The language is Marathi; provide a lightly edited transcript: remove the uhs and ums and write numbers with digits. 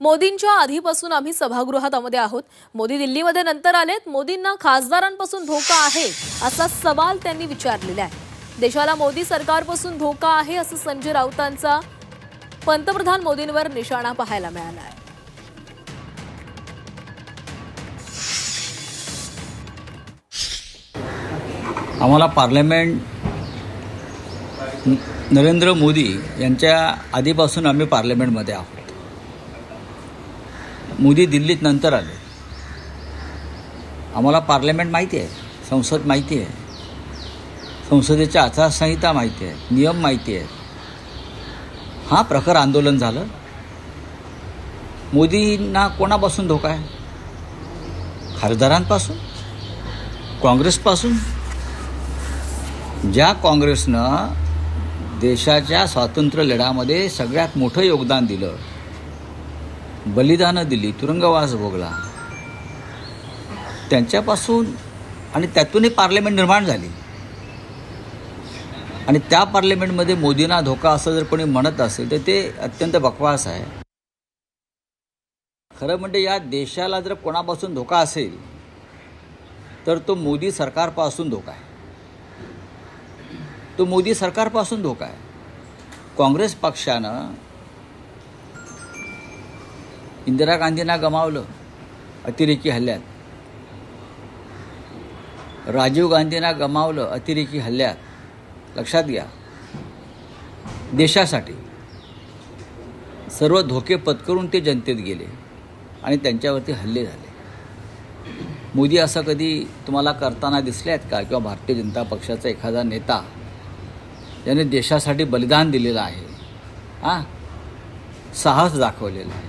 मोदींच्या आधीपासून आम्ही सभागृहामध्ये आहोत. मोदी दिल्लीमध्ये नंतर आलेत. मोदींना खासदारांपासून धोका आहे असा सवाल त्यांनी विचारलेला आहे. देशाला मोदी सरकारपासून धोका आहे असं संजय राऊतांचा पंतप्रधान मोदींवर निशाणा पाहायला मिळाला आहे. आम्हाला पार्लमेंट नरेंद्र मोदी यांच्या आधीपासून आम्ही पार्लमेंटमध्ये आहोत. मोदी दिल्लीत नंतर आले. आम्हाला पार्लमेंट माहिती आहे, संसद माहिती आहे, संसदेची आचारसंहिता माहिती आहे, नियम माहिती आहे. हा प्रखर आंदोलन झालं. मोदींना कोणापासून धोका आहे? खासदारांपासून, काँग्रेसपासून. ज्या काँग्रेसनं देशाच्या स्वातंत्र्य लढ्यामध्ये सगळ्यात मोठं योगदान दिलं, बलिदानं दिली, तुरुंगवास भोगला, त्यांच्यापासून आणि त्यातूनही पार्लमेंट निर्माण झाली. आणि त्या पार्लमेंटमध्ये मोदींना धोका असं जर कोणी म्हणत असेल तर ते अत्यंत बकवास आहे. खरं म्हणजे या देशाला जर कोणापासून धोका असेल तर तो मोदी सरकारपासून धोका आहे. तो मोदी सरकारपासून धोका आहे. काँग्रेस पक्षानं इंदिरा गांधींना गमावलं अतिरेकी हल्ल्यात, राजीव गांधींना गमावलं अतिरेकी हल्ल्यात. लक्षात घ्या, देशासाठी सर्व धोके पत्करून ते जनतेत गेले आणि त्यांच्यावरती हल्ले झाले. मोदी असं कधी तुम्हाला करताना दिसले आहेत का? किंवा भारतीय जनता पक्षाचा एखादा नेता ज्याने देशासाठी बलिदान दिलेलं आहे, साहस दाखवलेलं आहे,